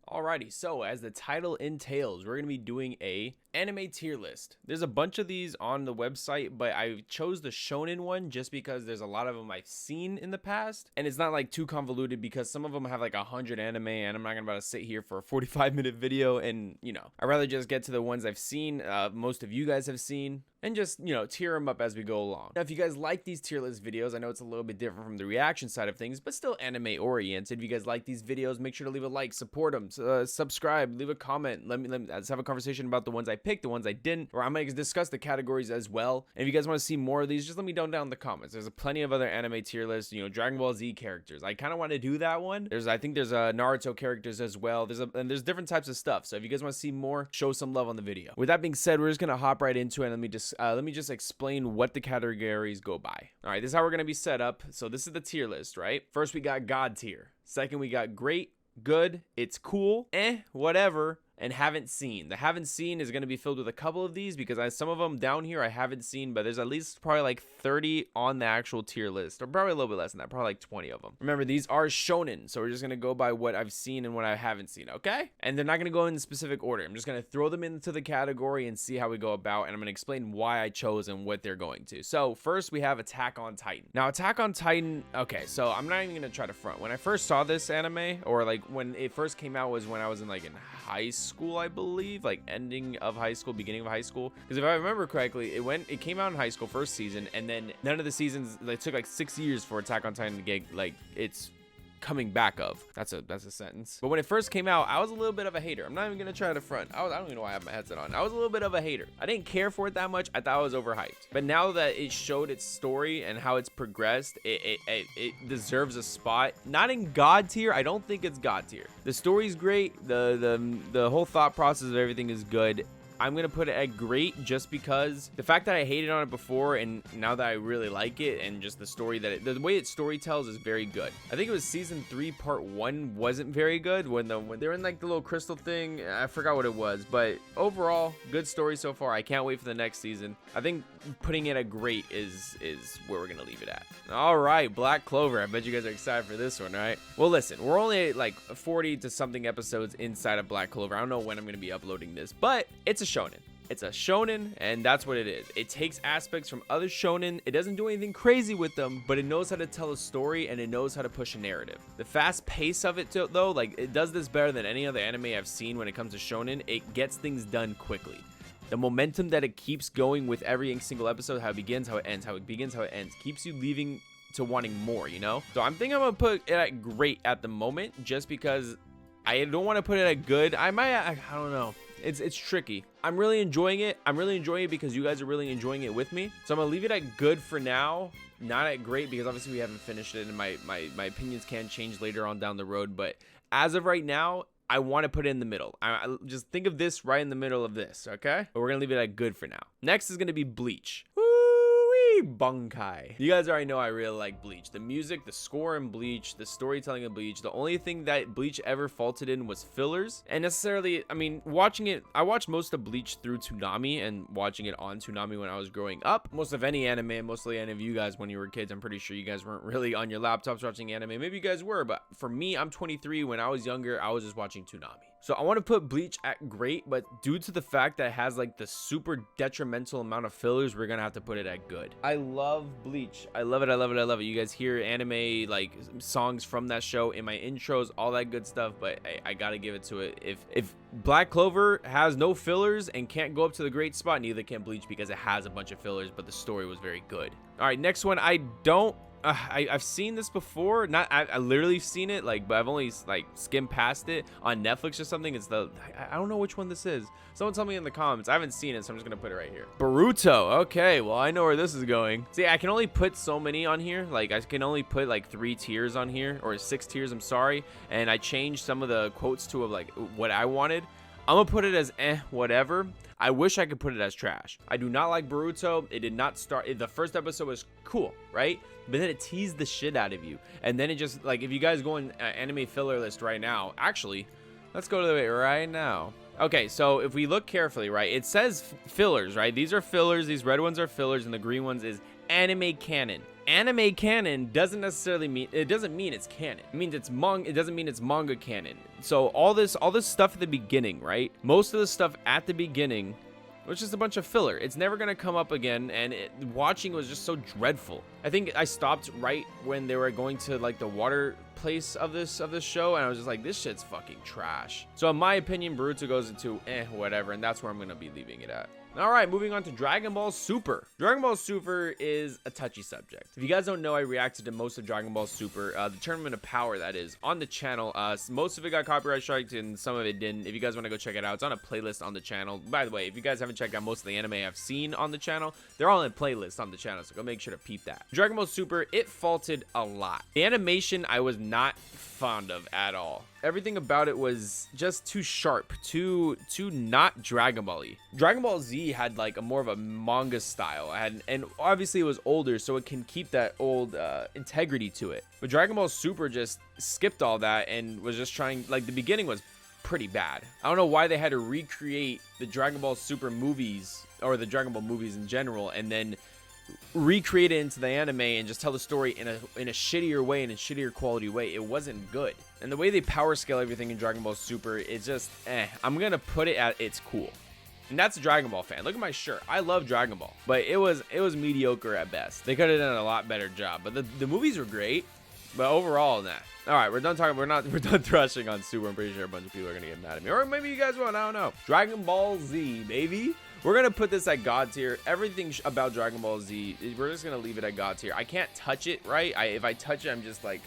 Alrighty, so as the title entails, we're going to be doing a anime tier list. There's a bunch of these on the website, but I chose the shonen one just because there's a lot of them I've seen in the past, and it's not like too convoluted because some of them have like 100 anime, and I'm not gonna about to sit here for a 45-minute video, and I'd rather just get to the ones I've seen, most of you guys have seen, and just, tier them up as we go along. Now, if you guys like these tier list videos, I know it's a little bit different from the reaction side of things, but still anime oriented. If you guys like these videos, make sure to leave a like, support them, subscribe, leave a comment. Let's have a conversation about the ones I picked, the ones I didn't, or I might discuss the categories as well. And if you guys want to see more of these, just let me know down in the comments. There's plenty of other anime tier lists, Dragon Ball Z characters. I kind of want to do that one. I think there's Naruto characters as well. And there's different types of stuff. So if you guys want to see more, show some love on the video. With that being said, we're just gonna hop right into it. And let me just explain what the categories go by. All right, this is how we're gonna be set up. So this is the tier list, right? First, we got God tier. Second, we got great, good, it's cool, whatever, and haven't seen. The haven't seen is going to be filled with a couple of these because some of them down here I haven't seen, but there's at least probably like 30 on the actual tier list, or probably a little bit less than that, probably like 20 of them. Remember, these are shonen, so we're just going to go by what I've seen and what I haven't seen, okay? And they're not going to go in specific order. I'm just going to throw them into the category and see how we go about, and I'm going to explain why I chose and what they're going to. So first, we have Attack on Titan. Now, Attack on Titan, okay, so I'm not even going to try to front. When I first saw this anime, or like when it first came out, was when I was in high school, I believe, like ending of high school, beginning of high school, because if I remember correctly, it came out in high school first season, and then none of the seasons, it took like 6 years for Attack on Titan to get like its coming back of. That's a sentence. But when it first came out, I was a little bit of a hater. I'm not even gonna try to front. I don't even know why I have my headset on. I was a little bit of a hater. I didn't care for it that much. I thought it was overhyped. But now that it showed its story and how it's progressed, it deserves a spot. Not in God tier. I don't think it's God tier. The story's great. The whole thought process of everything is good. I'm going to put it at great just because the fact that I hated on it before and now that I really like it, and just the story the way it story tells is very good. I think it was season 3 part 1 wasn't very good when they're in like the little crystal thing. I forgot what it was, but overall good story so far. I can't wait for the next season. I think putting it at great is where we're going to leave it at. All right, Black Clover. I bet you guys are excited for this one, right? Well, listen, we're only like 40 to something episodes inside of Black Clover. I don't know when I'm going to be uploading this, but it's a shonen. It's a shonen, and that's what it is. It takes aspects from other shonen. It doesn't do anything crazy with them, but it knows how to tell a story, and it knows how to push a narrative. The fast pace of it, though, like, it does this better than any other anime I've seen when it comes to shonen. It gets things done quickly. The momentum that it keeps going with every single episode, how it begins, how it ends, how it begins, how it ends, keeps you leaving to wanting more, So I'm thinking I'm gonna put it at great at the moment, just because I don't want to put it at good. I don't know. It's tricky. I'm really enjoying it. I'm really enjoying it because you guys are really enjoying it with me. So I'm gonna leave it at good for now, not at great, because obviously we haven't finished it, and my opinions can change later on down the road. But as of right now, I want to put it in the middle. I just think of this right in the middle of this, okay? But we're gonna leave it at good for now. Next is gonna be Bleach. Bunkai. You guys already know I really like Bleach. The music, the score in Bleach, the storytelling of Bleach. The only thing that Bleach ever faulted in was fillers. And necessarily, I mean, watching it, I watched most of Bleach through Toonami and watching it on Toonami when I was growing up. Most of any anime, mostly any of you guys when you were kids, I'm pretty sure you guys weren't really on your laptops watching anime. Maybe you guys were, but for me, I'm 23. When I was younger, I was just watching Toonami. So I want to put Bleach at great, but due to the fact that it has like the super detrimental amount of fillers, we're gonna have to put it at good. I love Bleach. I love it. I love it. I love it. You guys hear anime like songs from that show in my intros, all that good stuff, but I gotta give it to it. If Black Clover has no fillers and can't go up to the great spot, neither can Bleach, because it has a bunch of fillers, but the story was very good. All right, next one. I've seen this before. I literally seen it, like, but I've only like skimmed past it on Netflix or something. I don't know which one this is. Someone tell me in the comments. I haven't seen it, so I'm just gonna put it right here. Boruto. Okay, well, I know where this is going. See, I can only put so many on here. Like, I can only put like 3 tiers on here, or 6 tiers, I'm sorry. And I changed some of the quotes to like what I wanted. I'm gonna put it as whatever. I wish I could put it as trash. I do not like Boruto. It did not start. The first episode was cool, right? But then it teased the shit out of you. And then it just, like, if you guys go on anime filler list right now, actually, let's go to it right now. Okay, so if we look carefully, right, it says fillers, right? These are fillers. These red ones are fillers, and the green ones is anime canon. anime canon doesn't necessarily mean, it doesn't mean it's canon. It means it's it doesn't mean it's manga canon. So all this stuff at the beginning, right? Most of the stuff at the beginning was just a bunch of filler. It's never gonna come up again, and watching was just so dreadful. I think I stopped right when they were going to like the water place of this show, and I was just like, this shit's fucking trash. So in my opinion, Naruto goes into whatever, and that's where I'm gonna be leaving it at. All right, moving on to Dragon Ball Super. Dragon Ball Super is a touchy subject. If you guys don't know, I reacted to most of Dragon Ball Super, the Tournament of Power, that is, on the channel. Most of it got copyright striked and some of it didn't. If you guys want to go check it out, it's on a playlist on the channel. By the way, if you guys haven't checked out most of the anime I've seen on the channel, they're all in playlists on the channel, so go make sure to peep that. Dragon Ball Super, it faulted a lot. The animation I was not fond of at all. Everything about it was just too sharp, too not Dragon Ball-y. Dragon Ball Z had like a more of a manga style, and obviously it was older, so it can keep that old integrity to it. But Dragon Ball Super just skipped all that and was just trying, like, the beginning was pretty bad. I don't know why they had to recreate the Dragon Ball Super movies, or the Dragon Ball movies in general, and then recreate it into the anime and just tell the story in a shittier way, in a shittier quality way. It wasn't good. And the way they power scale everything in Dragon Ball Super is just I'm gonna put it at it's cool. And that's a Dragon Ball fan. Look at my shirt. I love Dragon Ball, but it was mediocre at best. They could have done a lot better job. But the movies were great, but overall, nah. All right, we're done talking. We're done thrashing on Super. I'm pretty sure a bunch of people are gonna get mad at me, or maybe you guys won't. I don't know. Dragon Ball Z, baby. We're gonna put this at God tier. Everything about Dragon Ball Z, we're just gonna leave it at God tier. I can't touch it, right? If I touch it, I'm just like,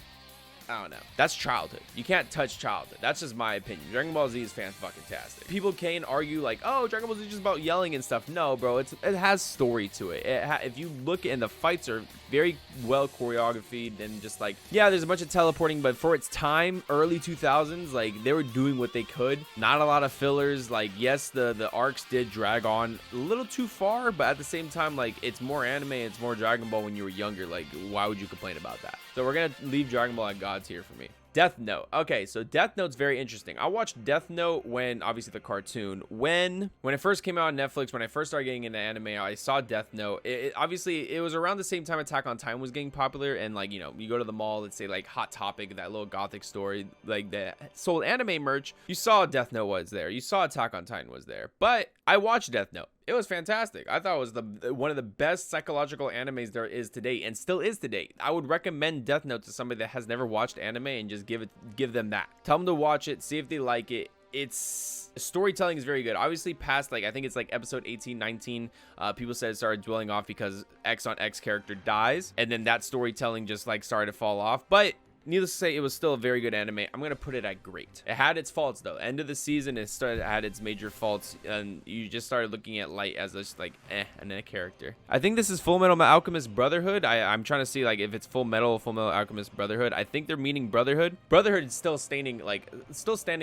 I don't know. That's childhood. You can't touch childhood. That's just my opinion. Dragon Ball Z is fan-fucking-tastic. People can argue like, oh, Dragon Ball Z is just about yelling and stuff. No, bro, it has story to it. If you look, and the fights are very well choreographed, and just like, yeah, there's a bunch of teleporting, but for its time, early 2000s, like, they were doing what they could. Not a lot of fillers. Like, yes, the arcs did drag on a little too far, but at the same time, like, it's more anime, it's more Dragon Ball when you were younger. Like, why would you complain about that? So we're gonna leave Dragon Ball at God tier for me. Death Note. Okay, so Death Note's very interesting. I watched Death Note when, obviously, the cartoon. When it first came out on Netflix, when I first started getting into anime, I saw Death Note. Obviously, it was around the same time Attack on Titan was getting popular, and, like, you know, you go to the mall, let's say, like, Hot Topic, that little gothic story, like, that sold anime merch. You saw Death Note was there. You saw Attack on Titan was there. But I watched Death Note. It was fantastic. I thought it was one of the best psychological animes there is today, and still is today. I would recommend Death Note to somebody that has never watched anime, and just give them that. Tell them to watch it, see if they like it. It's storytelling is very good. Obviously, past, like, I think it's like episode 18, 19, people said it started dwelling off because X on X character dies, and then that storytelling just like started to fall off. But needless to say, it was still a very good anime. I'm gonna put it at great. It had its faults though. End of the season, it had its major faults, and you just started looking at Light as just like and a character. I think this is Full Metal Alchemist Brotherhood. I'm trying to see like if it's Full Metal Alchemist Brotherhood. I think they're meaning Brotherhood. Brotherhood is still standing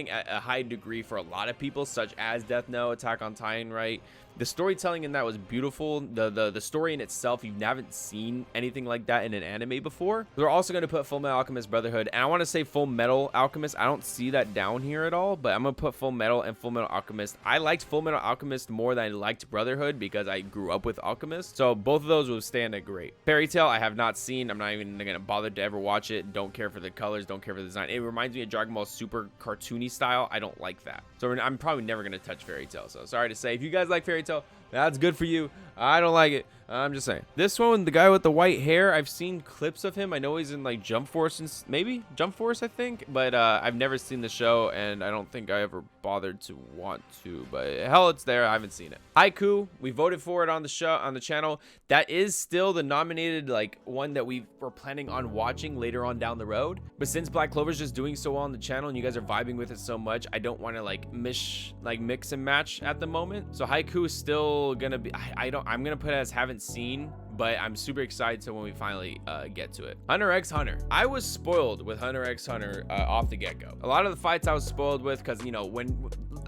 at a high degree for a lot of people, such as Death Note, Attack on Titan, right? The storytelling in that was beautiful. The story in itself, you haven't seen anything like that in an anime before. We're also going to put Full Metal Alchemist Brotherhood, and I want to say Full Metal Alchemist. I don't see that down here at all, but I'm going to put Full Metal and Full Metal Alchemist. I liked Full Metal Alchemist more than I liked Brotherhood because I grew up with Alchemist, so both of those will stand at great. Fairy Tail, I have not seen. I'm not even going to bother to ever watch it. Don't care for the colors, don't care for the design. It reminds me of Dragon Ball Super cartoony style. I don't like that, so I'm probably never going to touch Fairy Tail. So sorry to say, if you guys like Fairy Tail, that's good for you. I don't like it. I'm just saying. This one, the guy with the white hair, I've seen clips of him. I know he's in like Jump Force, and maybe Jump Force, I think, but I've never seen the show, and I don't think I ever bothered to want to, but hell, it's there. I haven't seen it. Haiku, we voted for it on the show, on the channel. That is still the nominated like one that we were planning on watching later on down the road, but since Black Clover's just doing so well on the channel and you guys are vibing with it so much, I don't want to like mix and match at the moment. So Haiku is still gonna be, I'm gonna put it as haven't seen, but I'm super excited to when we finally get to it. Hunter x Hunter. I was spoiled with Hunter x Hunter off the get-go. A lot of the fights I was spoiled with because, you know,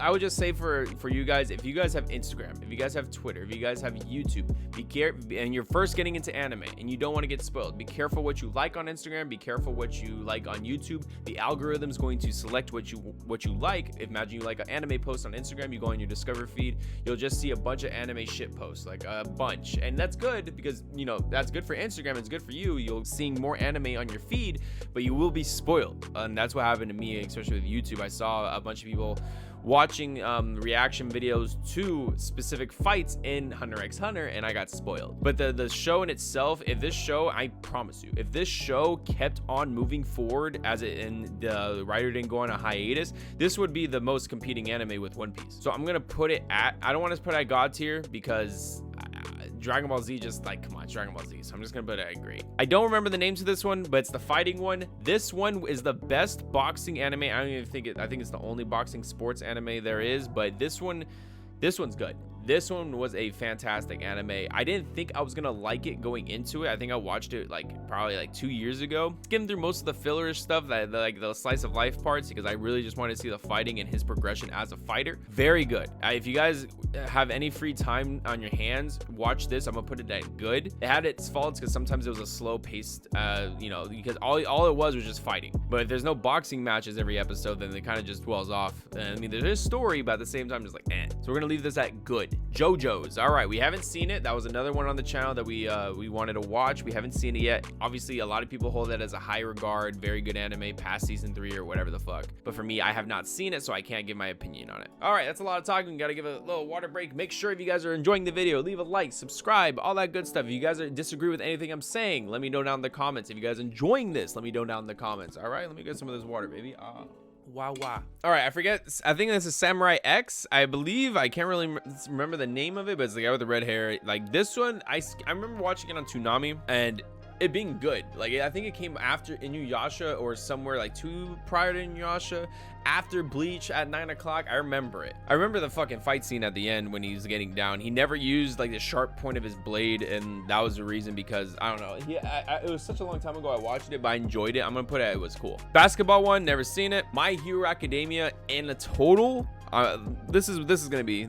I would just say for you guys, if you guys have Instagram, if you guys have Twitter, if you guys have YouTube, be careful, and you're first getting into anime and you don't want to get spoiled, be careful what you like on Instagram, be careful what you like on YouTube. The algorithm's going to select what you like. Imagine you like an anime post on Instagram, you go on your discover feed, you'll just see a bunch of anime shit posts, like a bunch, and that's good because, you know, that's good for Instagram, it's good for you. You'll seeing more anime on your feed, but you will be spoiled, and that's what happened to me, especially with YouTube. I saw a bunch of people watching reaction videos to specific fights in Hunter x Hunter, and I got spoiled. But the show in itself, if this show, I promise you, if this show kept on moving forward as it, and the writer didn't go on a hiatus, this would be the most competing anime with One Piece. So I'm gonna put it at, I don't want to put it at God tier because Dragon Ball Z, just like, come on, it's Dragon Ball Z, so I'm just gonna put it at great. I don't remember the names of this one, but it's the fighting one. This one is the best boxing anime. I don't even think I think it's the only boxing sports anime there is, but this one's good. This one was a fantastic anime. I didn't think I was gonna like it going into it. I think I watched it probably 2 years ago. Skimmed through most of the filler stuff, like the slice of life parts, because I really just wanted to see the fighting and his progression as a fighter. Very good. If you guys have any free time on your hands, watch this. I'm gonna put it at good. It had its faults because sometimes it was a slow paced, you know, because all it was just fighting. But if there's no boxing matches every episode, then it kind of just dwells off. And I mean, there's a story, but at the same time, just like, eh. So we're gonna leave this at good. JoJo's. All right, we haven't seen it. That was another one on the channel that we wanted to watch. We haven't seen it yet. Obviously, a lot of people hold that as a high regard, very good anime, past season 3 or whatever the fuck. But for me, I have not seen it, so I can't give my opinion on it. All right, that's a lot of talking. Gotta give a little water break. Make sure if you guys are enjoying the video, leave a like, subscribe, all that good stuff. If you guys disagree with anything I'm saying, let me know down in the comments. If you guys enjoying this, let me know down in the comments. All right, let me get some of this water, baby. Wow. All right, I forget. I think this is Samurai X. I believe, I can't really remember the name of it, but it's the guy with the red hair. Like this one, I remember watching it on Toonami and it being good. Like, I think it came after Inuyasha or somewhere like 2 prior to Inuyasha, after Bleach at 9 o'clock. I remember it. I remember the fucking fight scene at the end when he's getting down. He never used like the sharp point of his blade, and that was the reason, because I don't know. It was such a long time ago I watched it, but I enjoyed it. I'm gonna put it was cool. Basketball one, never seen it. My Hero Academia in a total. This is gonna be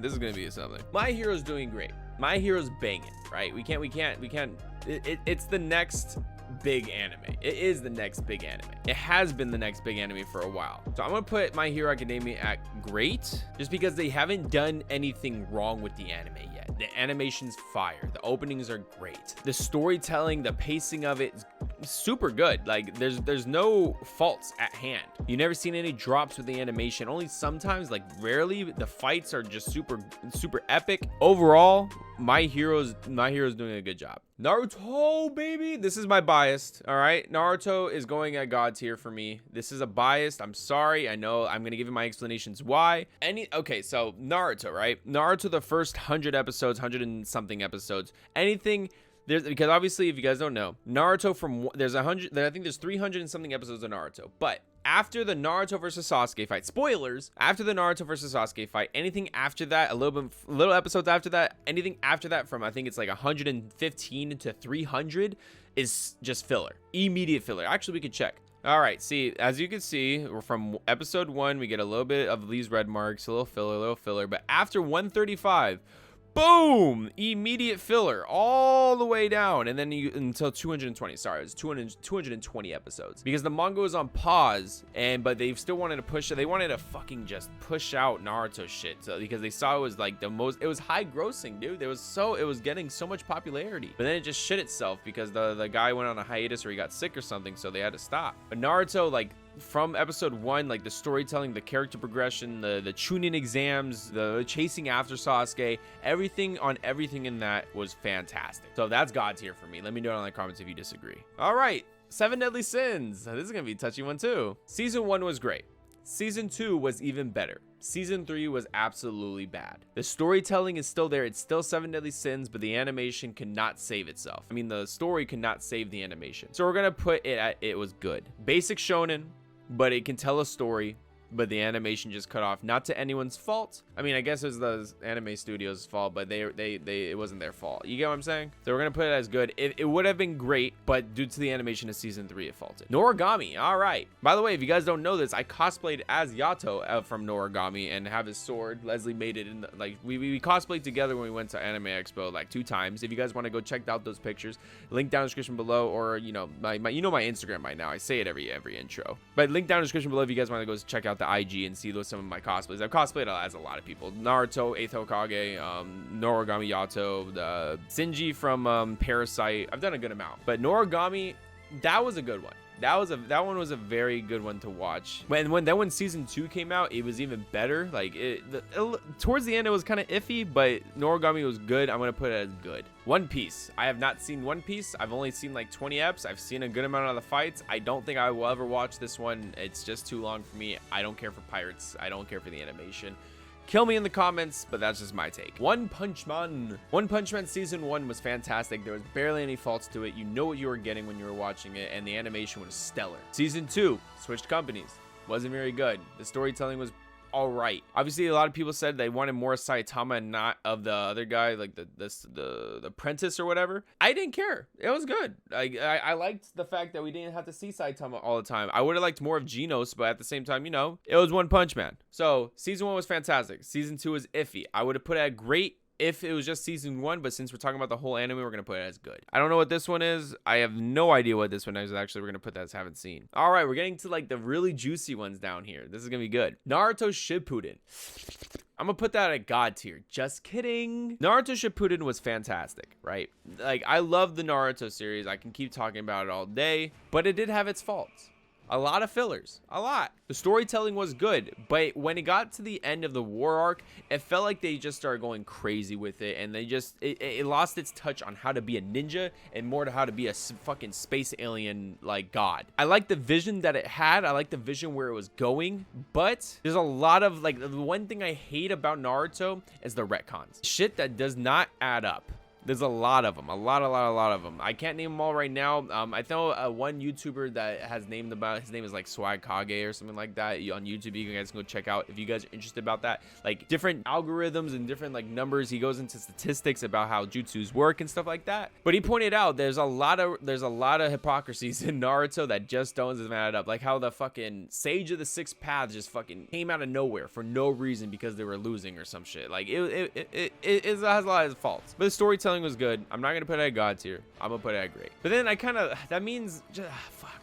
something. My Hero's doing great. My Hero's banging, right? We can't. It's the next big anime. It is the next big anime. It has been the next big anime for a while. So I'm gonna put My Hero Academia at great, just because they haven't done anything wrong with the anime yet. The animation's fire. The openings are great. The storytelling, the pacing of it is super good. Like there's no faults at hand. You never seen any drops with the animation. Only sometimes, like rarely, the fights are just super epic. Overall, my hero's doing a good job. Naruto, baby. This is my biased. All right, Naruto is going at God tier for me. This is a biased. I'm sorry. I know. I'm gonna give you my explanations why. Okay, so Naruto, right? Naruto, the first 100 episodes, 100 and something episodes. Anything. Because obviously, if you guys don't know, Naruto there's 100. I think there's 300 and something episodes of Naruto. But after the Naruto versus Sasuke fight, spoilers. After the Naruto versus Sasuke fight, anything after that, little episodes after that, anything after that from I think it's like 115 to 300 is just filler, immediate filler. Actually, we could check. All right, see, as you can see, from episode 1, we get a little bit of these red marks, a little filler. But after 135. Boom! Immediate filler all the way down, and then until 220. Sorry, it's 220 episodes, because the manga was on pause, but they still wanted to push it. They wanted to fucking just push out Naruto shit, so because they saw it was like it was high grossing, dude. It was getting so much popularity, but then it just shit itself because the guy went on a hiatus or he got sick or something, so they had to stop. But Naruto, like, from episode 1, like the storytelling, the character progression, the Chunin exams, the chasing after Sasuke, everything in that was fantastic. So that's God tier for me. Let me know in the comments if you disagree. All right, 7 Deadly Sins. This is gonna be a touchy one too. Season 1 was great. Season 2 was even better. Season 3 was absolutely bad. The storytelling is still there. It's still 7 Deadly Sins, but the animation cannot save itself. I mean, the story cannot save the animation. So we're gonna put it at, it was good. Basic shonen, but it can tell a story. but the animation just cut off. Not to anyone's fault. I mean, I guess it was the anime studio's fault, but it wasn't their fault. You get what I'm saying? So we're gonna put it as good. It would have been great, but due to the animation of season 3, it faulted. Noragami, all right. By the way, if you guys don't know this, I cosplayed as Yato from Noragami and have his sword. Leslie made it in like we cosplayed together when we went to Anime Expo like 2 times. If you guys want to go check out those pictures, link down in the description below, or you know my Instagram by now. I say it every intro, but link down in the description below if you guys want to go check out the IG and see some of my cosplays. I've cosplayed as a lot of people: Naruto, 8th Hokage, Noragami Yato, the Shinji from Parasite. I've done a good amount, but Noragami, that was a good one. That one was a very good one to watch. When season 2 came out, it was even better. Like towards the end, it was kind of iffy, but Noragami was good. I'm gonna put it as good. One Piece. I have not seen One Piece. I've only seen like 20 eps. I've seen a good amount of the fights. I don't think I will ever watch this one. It's just too long for me. I don't care for pirates. I don't care for the animation. Kill me in the comments, but that's just my take. One Punch Man. One Punch Man season 1 was fantastic. There was barely any faults to it. You know what you were getting when you were watching it, and the animation was stellar. Season 2 switched companies. Wasn't very good. The storytelling was all right. Obviously, a lot of people said they wanted more Saitama and not of the other guy, like the apprentice or whatever. I didn't care. It was good. I liked the fact that we didn't have to see Saitama all the time. I would have liked more of Genos, but at the same time, you know, it was One Punch Man. So season 1 was fantastic. Season 2 was iffy. I would have put it at great if it was just season 1, but since we're talking about the whole anime, we're gonna put it as good. I don't know what this one is. I have no idea what this one is. Actually, we're gonna put that as haven't seen. All right, we're getting to like the really juicy ones down here. This is gonna be good. Naruto Shippuden. I'm gonna put that at God tier. Just kidding. Naruto Shippuden was fantastic, right? Like, I love the Naruto series. I can keep talking about it all day, but it did have its faults. A lot of fillers, a lot. The storytelling was good, but when it got to the end of the war arc, it felt like they just started going crazy with it, and it lost its touch on how to be a ninja and more to how to be a fucking space alien like god. I like the vision that it had. I like the vision where it was going, but there's a lot of like, the one thing I hate about Naruto is the retcons. Shit that does not add up. There's a lot of them, a lot of them. I can't name them all right now. I know one YouTuber that has named about, his name is like Swag Kage or something like that on YouTube. You guys can go check out if you guys are interested about that. Like different algorithms and different like numbers. He goes into statistics about how jutsus work and stuff like that. But he pointed out there's a lot of hypocrisies in Naruto that just doesn't add up. Like how the fucking Sage of the Six Paths just fucking came out of nowhere for no reason because they were losing or some shit. Like it has a lot of faults, but the storytelling was good. I'm not gonna put it at God tier. I'm gonna put it at great. But then that means fuck.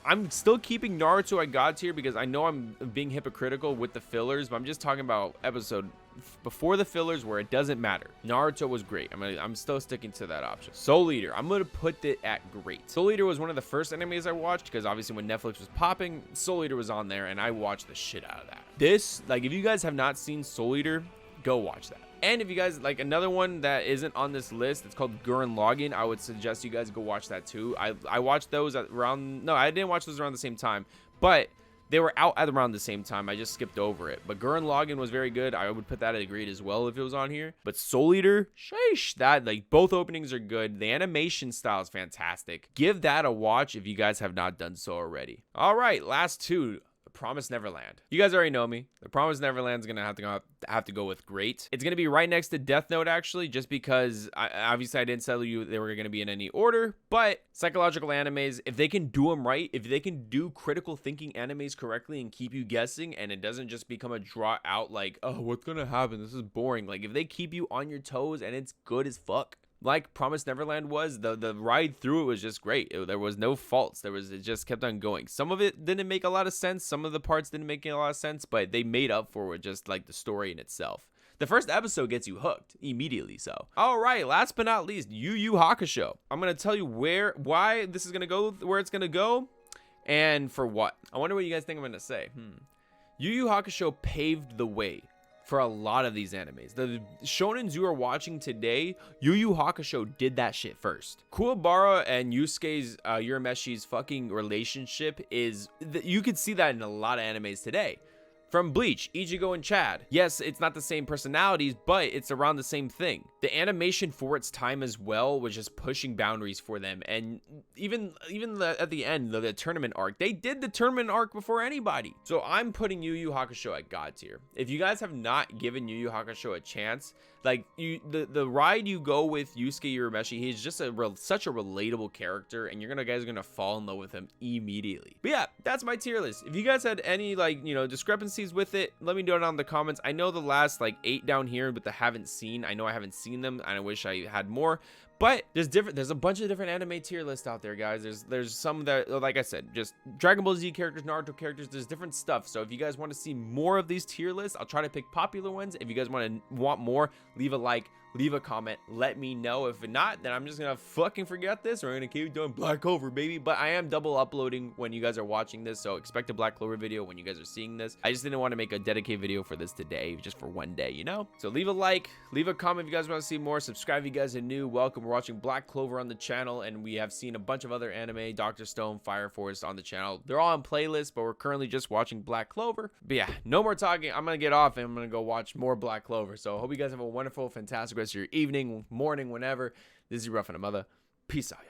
I'm still keeping Naruto at God tier because I know I'm being hypocritical with the fillers, but I'm just talking about episode before the fillers where it doesn't matter. Naruto was great. I'm still sticking to that option. Soul Eater, I'm gonna put it at great. Soul Eater was one of the first animes I watched because obviously when Netflix was popping, Soul Eater was on there and I watched the shit out of that. This, like, if you guys have not seen Soul Eater, go watch that. And if you guys like another one that isn't on this list, it's called Gurren Lagann. I would suggest you guys go watch that too. I watched those I didn't watch those around the same time, but they were out at around the same time. I just skipped over it. But Gurren Lagann was very good. I would put that at great as well if it was on here. But Soul Eater, sheesh, that, like, both openings are good. The animation style is fantastic. Give that a watch if you guys have not done so already. All right, last two. Promised Neverland. You guys already know me. The Promised Neverland's gonna have to go with great. It's gonna be right next to Death Note, actually, just because obviously I didn't tell you they were gonna be in any order. But psychological animes, if they can do them right, if they can do critical thinking animes correctly and keep you guessing, and it doesn't just become a draw out like, oh, what's gonna happen? This is boring. Like, if they keep you on your toes and it's good as fuck, like Promised Neverland was, the ride through it was just great. There was no faults. It just kept on going. Some of it didn't make a lot of sense. Some of the parts didn't make a lot of sense, but they made up for it with just like the story in itself. The first episode gets you hooked immediately. So, all right, last but not least, YuYu Hakusho. I'm gonna tell you why this is gonna go where it's gonna go, and for what. I wonder what you guys think I'm gonna say. YuYu Hakusho paved the way for a lot of these animes. The shonens you are watching today, Yu Yu Hakusho did that shit first. Kuwabara and Yusuke's Urameshi's fucking relationship you could see that in a lot of animes today. From Bleach, Ichigo and Chad. Yes, it's not the same personalities, but it's around the same thing. The animation for its time as well was just pushing boundaries for them. And even at the end, the tournament arc, they did the tournament arc before anybody. So I'm putting YuYu Hakusho at God tier. If you guys have not given YuYu Hakusho a chance, like the ride you go with Yusuke Urameshi, he's just such a relatable character, and guys are gonna fall in love with him immediately. But yeah, that's my tier list. If you guys had any discrepancies with it, let me know down in the comments. I know the last 8 down here, but the haven't seen. I know I haven't seen them, and I wish I had more. But there's a bunch of different anime tier lists out there, guys. There's some that, like I said, just Dragon Ball Z characters, Naruto characters, there's different stuff. So if you guys want to see more of these tier lists, I'll try to pick popular ones. If you guys want more, leave a like, leave a comment, let me know. If not, then I'm just gonna fucking forget this. We're gonna keep doing Black Clover, baby. But I am double uploading when you guys are watching this, so expect a Black Clover video when you guys are seeing this. I just didn't want to make a dedicated video for this today, just for one day, you know? So leave a like, leave a comment if you guys want to see more. Subscribe if you guys are new. Welcome. We're watching Black Clover on the channel, and we have seen a bunch of other anime, Dr. Stone, Fire Force on the channel. They're all on playlists, but we're currently just watching Black Clover. But yeah, no more talking. I'm gonna get off and I'm gonna go watch more Black Clover. So I hope you guys have a wonderful, fantastic rest of your evening, morning, whenever. This is your rough and a mother. Peace out, y'all.